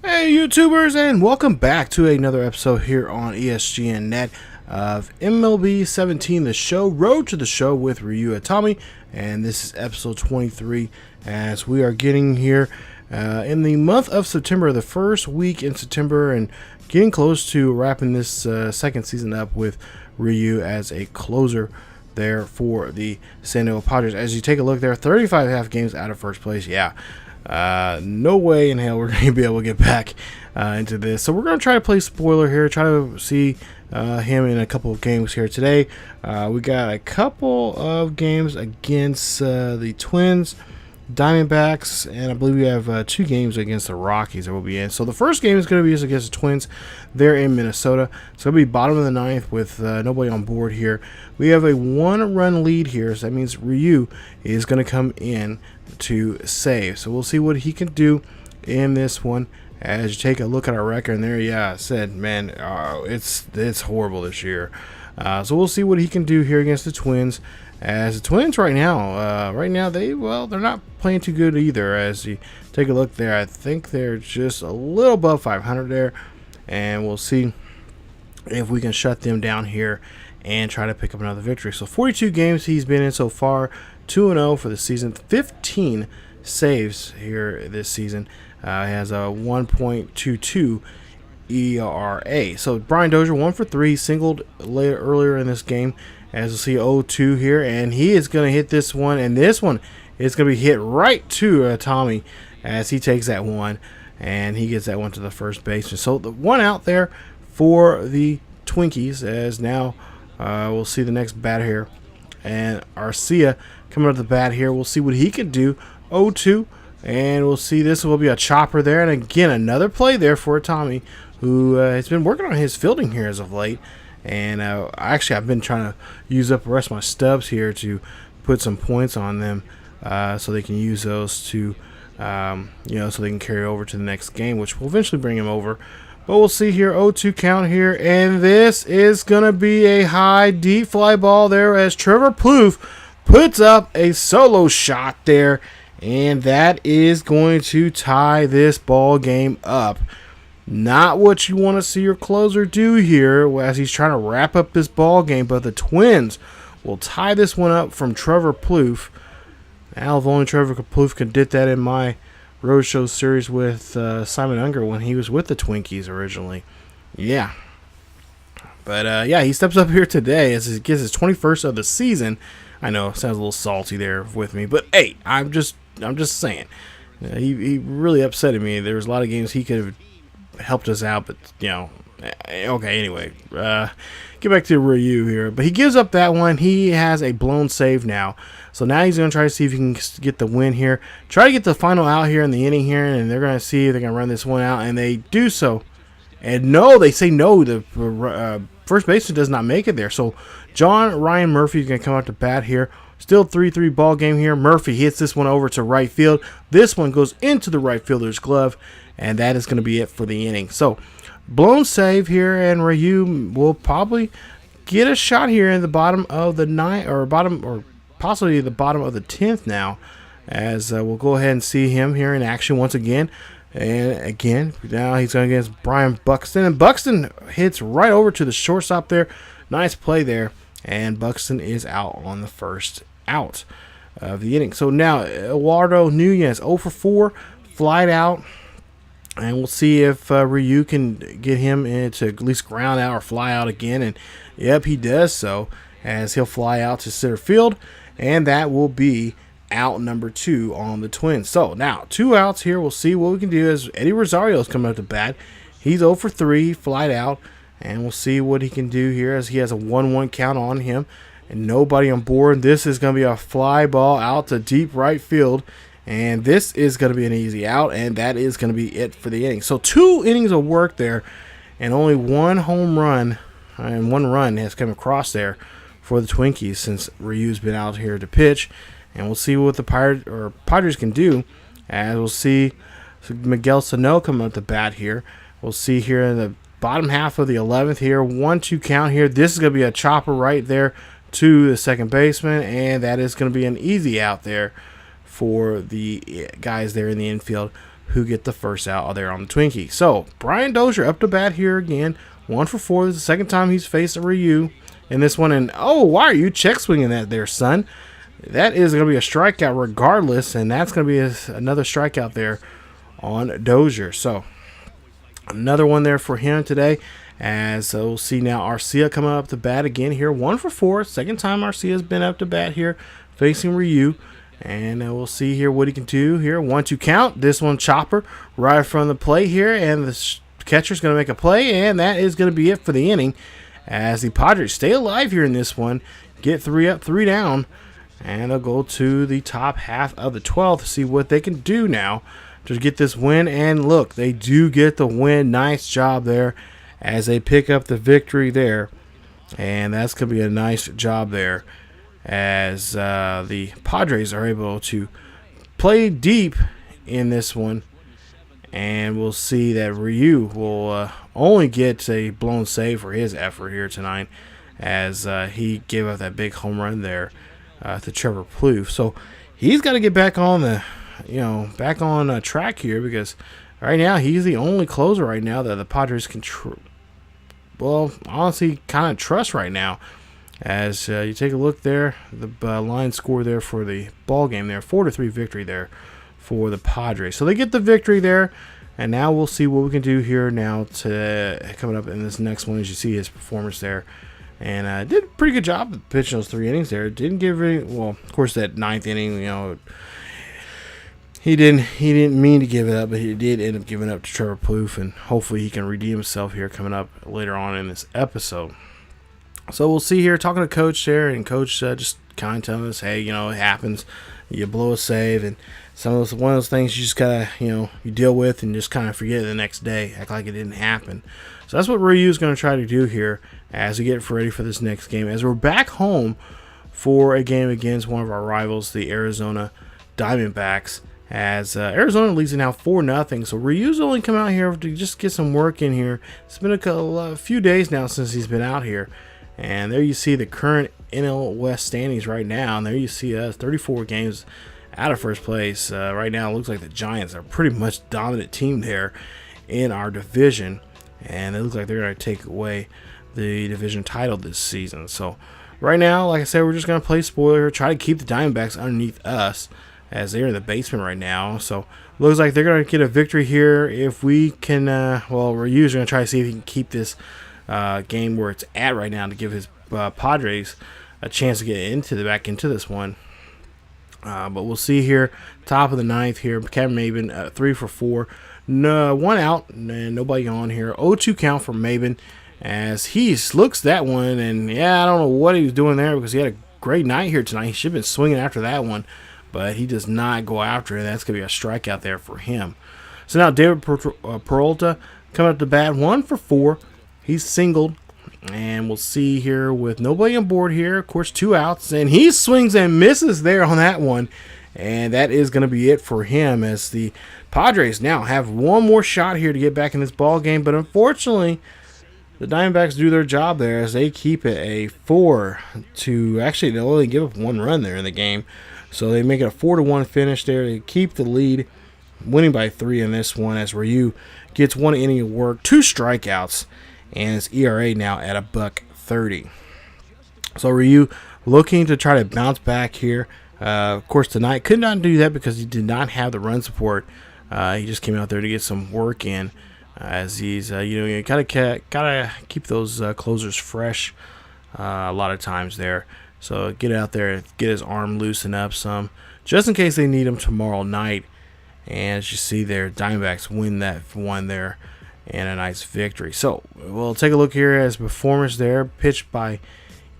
Hey YouTubers, and welcome back to another episode here on ESGNet of MLB 17, the show, Road to the Show with Ryu Itami, and this is episode 23 as we are getting here in the month of September, the first week in September, and getting close to wrapping this second season up with Ryu as a closer there for the San Diego Padres. As you take a look there, 35.5 games out of first place. No way in hell we're going to be able to get back into this. So we're going to try to play spoiler here, try to see him in a couple of games here today. We got a couple of games against the Twins, Diamondbacks, and I believe we have 2 games against the Rockies that we'll be in. So the first game is going to be against the Twins. They're in Minnesota. It's going to be bottom of the ninth with nobody on board here. We have a 1-run lead here, so that means Ryu is going to come in to save. So we'll see what he can do in this one as you take a look at our record. And there, I said, man, it's horrible this year. So we'll see what he can do here against the Twins. As the Twins right now, they're not playing too good either. As you take a look there, I think they're just a little above 500 there, and we'll see if we can shut them down here and try to pick up another victory. So 42 games he's been in so far, 2-0 for the season, 15 saves here this season. He has a 1.22 ERA. So Brian Dozier 1 for 3, singled earlier in this game. As you'll see, 0-2 here, and he is going to hit this one, and this one is going to be hit right to Tommy as he takes that one, and he gets that one to the first baseman. So the one out there for the Twinkies, as now we'll see the next bat here, and Arcia coming up the bat here. We'll see what he can do. 0-2, and we'll see this will be a chopper there, and again another play there for Tommy, who has been working on his fielding here as of late. And I've been trying to use up the rest of my stubs here to put some points on them so they can use those to, so they can carry over to the next game, which will eventually bring him over. But we'll see here, 0-2 count here, and this is going to be a high, deep fly ball there as Trevor Plouffe puts up a solo shot there, and that is going to tie this ball game up. Not what you want to see your closer do here as he's trying to wrap up this ball game, but the Twins will tie this one up from Trevor Plouffe. Now, if only Trevor Plouffe could did that in my Roadshow series with Simon Unger when he was with the Twinkies originally. But he steps up here today as he gets his 21st of the season. I know it sounds a little salty there with me, but hey, I'm just saying. He really upsetted me. There was a lot of games he could have helped us out, but okay, anyway, get back to Ryu here, but he gives up that one. He has a blown save now, so now he's going to try to see if he can get the win here, try to get the final out here in the inning here, and they're going to see if they're going to run this one out, and they do so, and no, they say no. The first baseman does not make it there, so Ryan Murphy is going to come out to bat here. Still 3-3 ball game here. Murphy hits this one over to right field. This one goes into the right fielder's glove, and that is going to be it for the inning. So, blown save here, and Ryu will probably get a shot here in the bottom of the ninth, or possibly the bottom of the 10th now, as we'll go ahead and see him here in action once again. And again, now he's going against Brian Buxton, and Buxton hits right over to the shortstop there. Nice play there, and Buxton is out on the first out of the inning. So now Eduardo Nunez 0 for 4, flied out. And we'll see if Ryu can get him to at least ground out or fly out again. And, yep, he does so as he'll fly out to center field. And that will be out number 2 on the Twins. So, now, 2 outs here. We'll see what we can do as Eddie Rosario is coming up to bat. He's 0 for 3, flied out. And we'll see what he can do here as he has a 1-1 count on him. And nobody on board. This is going to be a fly ball out to deep right field. And this is going to be an easy out, and that is going to be it for the inning. So 2 innings of work there, and only 1 home run and 1 run has come across there for the Twinkies since Ryu's been out here to pitch. And we'll see what the Padres can do, as we'll see Miguel Sano come up the bat here. We'll see here in the bottom half of the 11th here, 1-2 count here. This is going to be a chopper right there to the second baseman, and that is going to be an easy out there for the guys there in the infield who get the first out there on the Twinkie. So Brian Dozier up to bat here again, 1 for 4. This is the second time he's faced a Ryu in this one. And oh, why are you check swinging that there, son? That is going to be a strikeout regardless, and that's going to be another strikeout there on Dozier. So another one there for him today. As we'll see now, Arcia coming up to bat again here, 1 for 4. Second time Arcia's been up to bat here, facing Ryu. And we'll see here what he can do here. 1-2 count. This one chopper right from the plate here, and the catcher's going to make a play, and that is going to be it for the inning. As the Padres stay alive here in this one, get 3 up, 3 down, and they'll go to the top half of the 12th to see what they can do now to get this win. And look, they do get the win. Nice job there as they pick up the victory there. And that's going to be a nice job there as the Padres are able to play deep in this one. And we'll see that Ryu will only get a blown save for his effort here tonight as he gave up that big home run there to Trevor Plouffe. So he's got to get back on the, back on track here, because right now he's the only closer right now that the Padres can, honestly kind of trust right now. As you take a look there, the line score there for the ball game there, 4-3 victory there for the Padres. So they get the victory there, and now we'll see what we can do here now to coming up in this next one. As you see his performance there, and did a pretty good job pitching those 3 innings there. Didn't give any, of course that 9th inning, he didn't mean to give it up, but he did end up giving up to Trevor Plouffe, and hopefully he can redeem himself here coming up later on in this episode. So we'll see here, talking to Coach there, and Coach just kind of telling us, hey, it happens. You blow a save, and one of those things you just gotta, you deal with and just kind of forget it the next day, act like it didn't happen. So that's what Ryu is going to try to do here as we get ready for this next game. As we're back home for a game against one of our rivals, the Arizona Diamondbacks. As Arizona leads it now 4-0. So Ryu's only come out here to just get some work in here. It's been a few days now since he's been out here. And there you see the current NL West standings right now. And there you see us, 34 games out of first place. Right now it looks like the Giants are pretty much dominant team there in our division. And it looks like they're going to take away the division title this season. So right now, like I said, we're just going to play spoiler, try to keep the Diamondbacks underneath us as they're in the basement right now. So looks like they're going to get a victory here if we can. Ryu's going to try to see if he can keep this game where it's at right now to give his Padres a chance to get back into this one. But we'll see here, top of the 9th here, Kevin Maben, 3 for 4, no, 1 out, and nobody on here. 0-2 count for Maben as he looks that one, and I don't know what he was doing there, because he had a great night here tonight. He should have been swinging after that one, but he does not go after it. That's going to be a strikeout there for him. So now David Peralta coming up to bat, 1 for 4. He's singled, and we'll see here with nobody on board here. Of course, 2 outs, and he swings and misses there on that one. And that is going to be it for him, as the Padres now have one more shot here to get back in this ball game. But unfortunately, the Diamondbacks do their job there as they keep it a 4-. Actually, they'll only give up 1 run there in the game. So they make it a 4-1 finish there to keep the lead, winning by 3 in this one, as Ryu gets 1 inning of work, 2 strikeouts, and his ERA now at $1.30. So Ryu looking to try to bounce back here. Of course, tonight could not do that because he did not have the run support. He just came out there to get some work in, as he's you gotta keep those closers fresh a lot of times there. So get out there, get his arm loosened up some, just in case they need him tomorrow night. And as you see there, Diamondbacks win that one there, and a nice victory. So we'll take a look here at his performance there, pitched by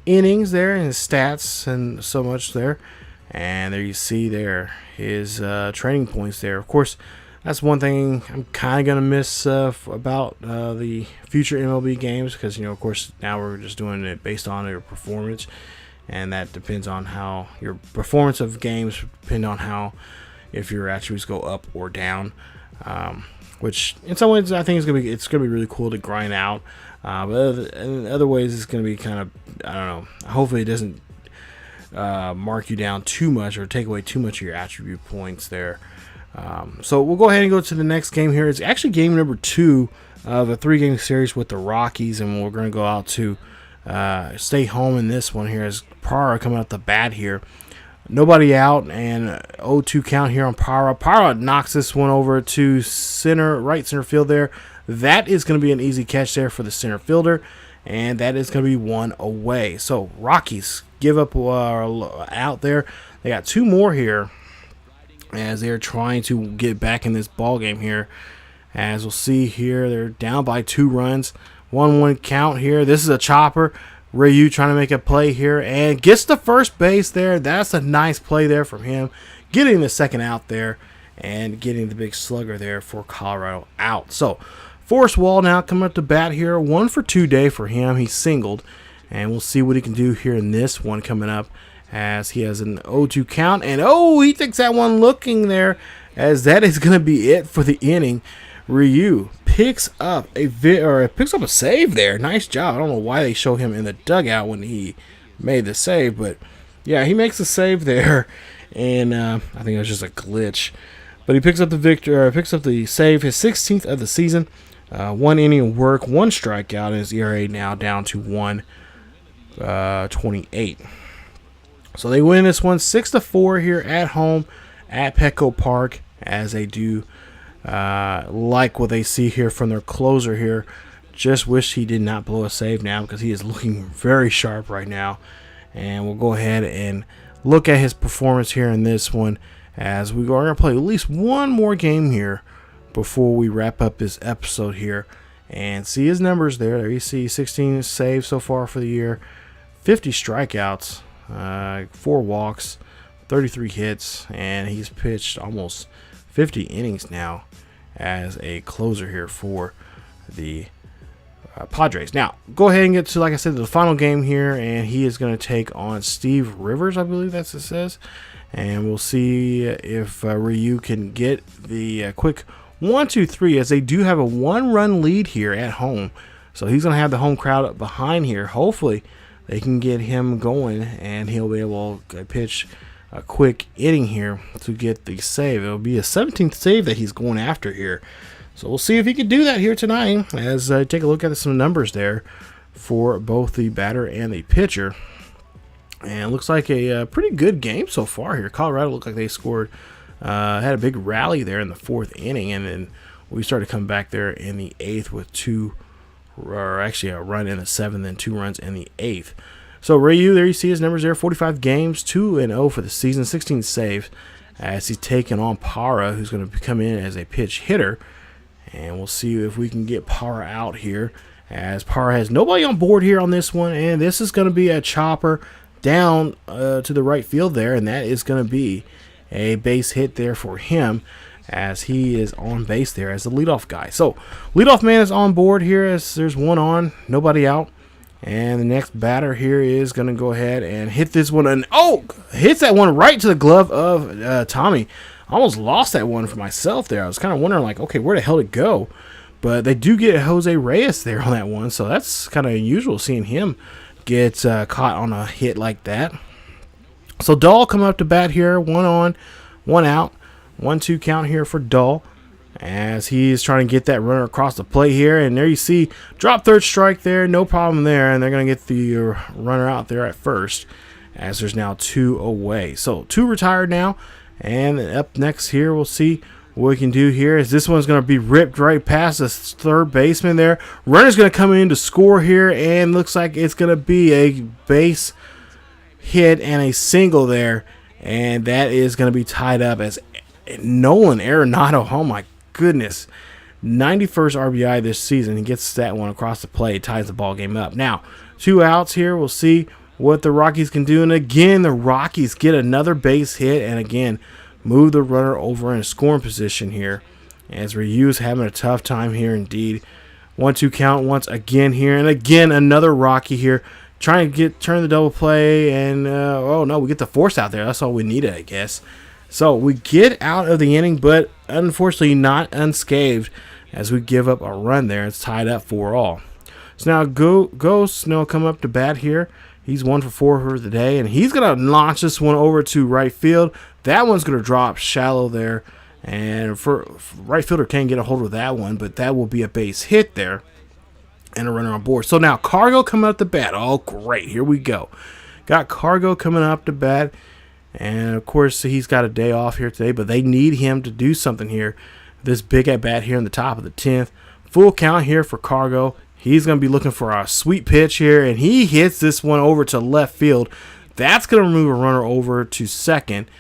innings there, and his stats and so much there. And there you see there his training points there. Of course, that's one thing I'm kind of going to miss about the future MLB games, because, of course, now we're just doing it based on your performance. And that depends on how your performance of games depend on how, if your attributes go up or down. Which in some ways I think it's gonna be really cool to grind out. But in other ways it's gonna be kind of, I don't know. Hopefully it doesn't mark you down too much or take away too much of your attribute points there. So we'll go ahead and go to the next game here. It's actually game number 2 of a 3-game series with the Rockies, and we're going to go out to stay home in this one here as Parra coming out the bat here. Nobody out, and 0-2 count here on Parra. Parra knocks this one over to right center field there. That is going to be an easy catch there for the center fielder, and that is going to be 1 away. So Rockies give up out there. They got 2 more here as they're trying to get back in this ball game here. As we'll see here, they're down by 2 runs. 1-1 count here. This is a chopper. Ryu trying to make a play here and gets the first base there. That's a nice play there from him. Getting the second out there and getting the big slugger there for Colorado out. So Forrest Wall now coming up to bat here. 1 for 2 day for him. He singled. And we'll see what he can do here in this one coming up as he has an 0-2 count. And he takes that one looking there as that is going to be it for the inning. Ryu picks up a save there. Nice job. I don't know why they show him in the dugout when he made the save, but yeah, he makes a save there, and I think it was just a glitch. But he picks up the save, his 16th of the season. 1 inning of work, 1 strikeout, and his ERA now down to 1.28. So they win this one 6-4 here at home at Petco Park, as they do. Like what they see here from their closer here. Just wish he did not blow a save now because he is looking very sharp right now. And we'll go ahead and look at his performance here in this one as we are going to play at least one more game here before we wrap up this episode here and see his numbers there. There you see 16 saves so far for the year, 50 strikeouts, 4 walks, 33 hits, and he's pitched almost 50 innings now as a closer here for the Padres. Now, go ahead and get to, like I said, the final game here, and he is going to take on Steve Rivers, I believe that's what it says. And we'll see if Ryu can get the quick 1-2-3, as they do have a 1-run lead here at home. So he's going to have the home crowd up behind here. Hopefully, they can get him going, and he'll be able to pitch a quick inning here to get the save. It'll be a 17th save that he's going after here. So we'll see if he can do that here tonight as I take a look at some numbers there for both the batter and the pitcher. And it looks like a pretty good game so far here. Colorado looked like they scored, had a big rally there in the 4th inning, and then we started to come back there in the 8th with a run in the 7th and 2 runs in the 8th. So Ryu, there you see his numbers there, 45 games, 2-0 for the season, 16 saves, as he's taking on Parra, who's going to come in as a pitch hitter. And we'll see if we can get Parra out here, as Parra has nobody on board here on this one, and this is going to be a chopper down to the right field there, and that is going to be a base hit there for him, as he is on base there as the leadoff guy. So leadoff man is on board here, as there's one on, nobody out. And the next batter here is going to go ahead and hit this one. And hits that one right to the glove of Tommy. I almost lost that one for myself there. I was kind of wondering, like, okay, where the hell did it go? But they do get Jose Reyes there on that one. So that's kind of unusual seeing him get caught on a hit like that. So Dahl coming up to bat here. 1 on, 1 out. 1-2 count here for Dahl, as he's trying to get that runner across the plate here. And there you see, drop third strike there, no problem there. And they're going to get the runner out there at first, as there's now 2 away. So 2 retired now. And up next here, we'll see what we can do here. Is this one's going to be ripped right past the third baseman there. Runner's going to come in to score here, and looks like it's going to be a base hit and a single there. And that is going to be tied up as Nolan Arenado, oh my goodness, 91st RBI this season. He gets that one across the plate, ties the ball game up. Now, 2 outs here. We'll see what the Rockies can do. And again, the Rockies get another base hit, and again, move the runner over in a scoring position here, as Ryu's having a tough time here indeed. 1-2 count once again here, and again, another Rocky here, trying to turn the double play, and no, we get the force out there. That's all we needed, I guess. So we get out of the inning, but unfortunately not unscathed, as we give up a run there. It's tied up 4-all. So now Ghost come up to bat here. He's 1 for 4 for the day, and he's going to launch this one over to right field. That one's going to drop shallow there, And for right fielder can't get a hold of that one, but that will be a base hit there. And a runner on board. So now Cargo coming up to bat. Oh, great. Here we go. Got Cargo coming up to bat. And, of course, he's got a day off here today, but they need him to do something here. This big at-bat here in the top of the 10th. Full count here for Cargo. He's going to be looking for a sweet pitch here, and he hits this one over to left field. That's going to remove a runner over to second,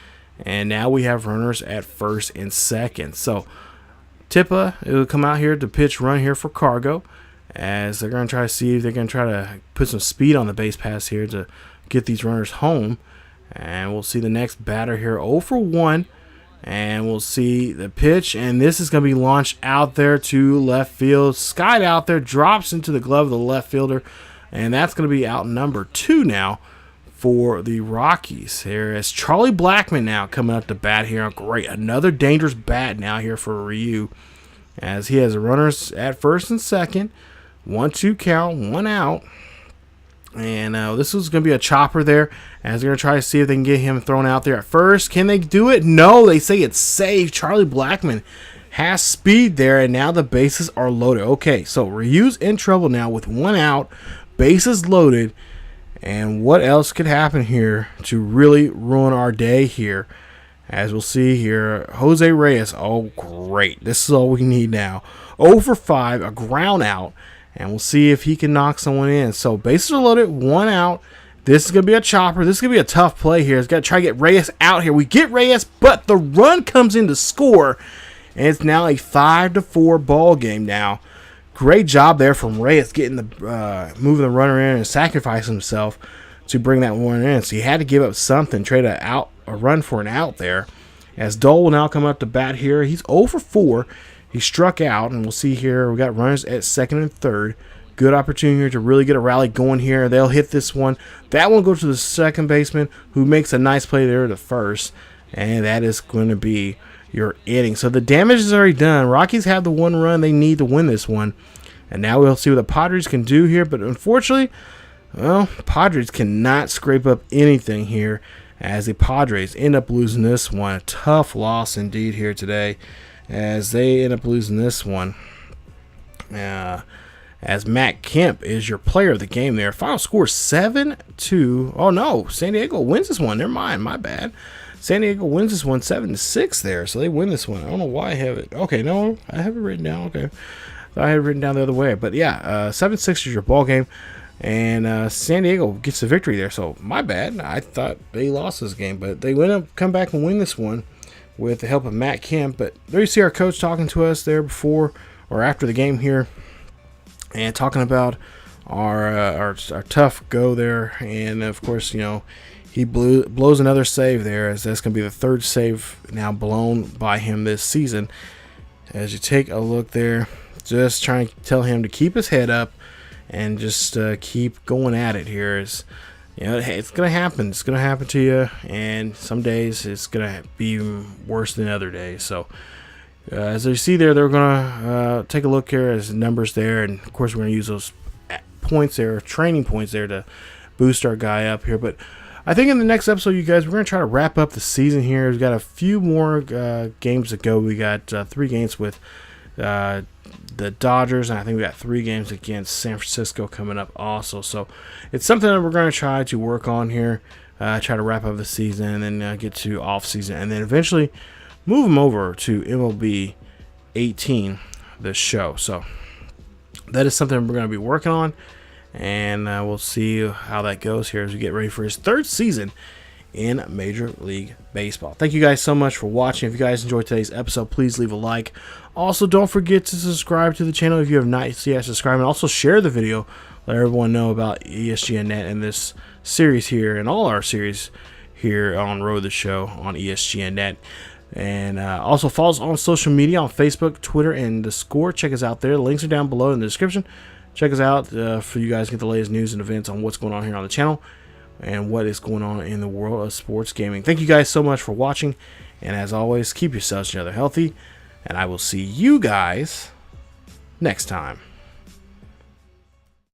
and now we have runners at first and second. So, Tippa will come out here to pitch run here for Cargo, as they're going to try to see if they're going to try to put some speed on the base pass here to get these runners home. And we'll see the next batter here, 0 for 1. And we'll see the pitch. And this is going to be launched out there to left field. Skied out there, drops into the glove of the left fielder. And that's going to be out number 2 now for the Rockies. Here is Charlie Blackmon now coming up to bat here. Great. Another dangerous bat now here for Ryu, as he has runners at first and second. 1-2 count, 1 out. And this is going to be a chopper there, as they're going to try to see if they can get him thrown out there at first. Can they do it? No, they say it's safe. Charlie Blackmon has speed there, and now the bases are loaded. Okay, so Ryu's in trouble now with 1 out, bases loaded. And what else could happen here to really ruin our day here? As we'll see here, Jose Reyes. Oh, great. This is all we need now. 0 for 5, a ground out. And we'll see if he can knock someone in. So bases are loaded, 1 out. This is going to be a chopper. This is going to be a tough play here. It's got to try to get Reyes out here. We get Reyes, but the run comes in to score. And it's now a 5-4 ball game now. Great job there from Reyes getting the moving the runner in and sacrificing himself to bring that one in. So he had to give up something, trade a run for an out there. As Dole will now come up to bat here. He's 0 for 4. He struck out, and we'll see here, we got runners at second and third. Good opportunity here to really get a rally going here. They'll hit this one. That one goes to the second baseman, who makes a nice play there to first. And that is going to be your inning. So the damage is already done. Rockies have the 1 run they need to win this one. And now we'll see what the Padres can do here. But unfortunately, well, Padres cannot scrape up anything here, as the Padres end up losing this one. A tough loss indeed here today, as they end up losing this one. As Matt Kemp is your player of the game there. Final score 7-2. Oh, no. San Diego wins this one. Never mind. My bad. San Diego wins this one 7-6 there. So they win this one. I don't know why I have it. Okay, no. I have it written down. Okay. I had it written down the other way. But, yeah, 7-6 is your ball game. And San Diego gets the victory there. So, my bad. I thought they lost this game. But they come back and win this one with the help of Matt Kemp. But there you see our coach talking to us there before or after the game here, and talking about our tough go there. And of course, you know, he blows another save there, as that's going to be the 3rd save now blown by him this season. As you take a look there, just trying to tell him to keep his head up and just keep going at it here. Is, you know, hey, it's going to happen. It's going to happen to you, and some days it's going to be worse than other days. So as you see there, they're going to take a look here as the numbers there, and of course we're going to use those points there, training points there, to boost our guy up here. But I think in the next episode, you guys, we're going to try to wrap up the season here. We've got a few more games to go. We got 3 games with the Dodgers, and I think we got 3 games against San Francisco coming up also. So it's something that we're going to try to work on here, try to wrap up the season, and then get to off season, and then eventually move them over to MLB 18, this show. So that is something we're going to be working on, and we'll see how that goes here as we get ready for his 3rd season in Major League Baseball. Thank you guys so much for watching. If you guys enjoyed today's episode, please leave a like. Also, don't forget to subscribe to the channel if you have not yet subscribed, and also share the video. Let everyone know about ESGNet and this series here, and all our series here on Road the Show on ESGNet. And also follow us on social media on Facebook, Twitter, and Discord. Check us out there. The links are down below in the description. Check us out for you guys to get the latest news and events on what's going on here on the channel and what is going on in the world of sports gaming. Thank you guys so much for watching. And as always, keep yourselves and each other healthy. And I will see you guys next time.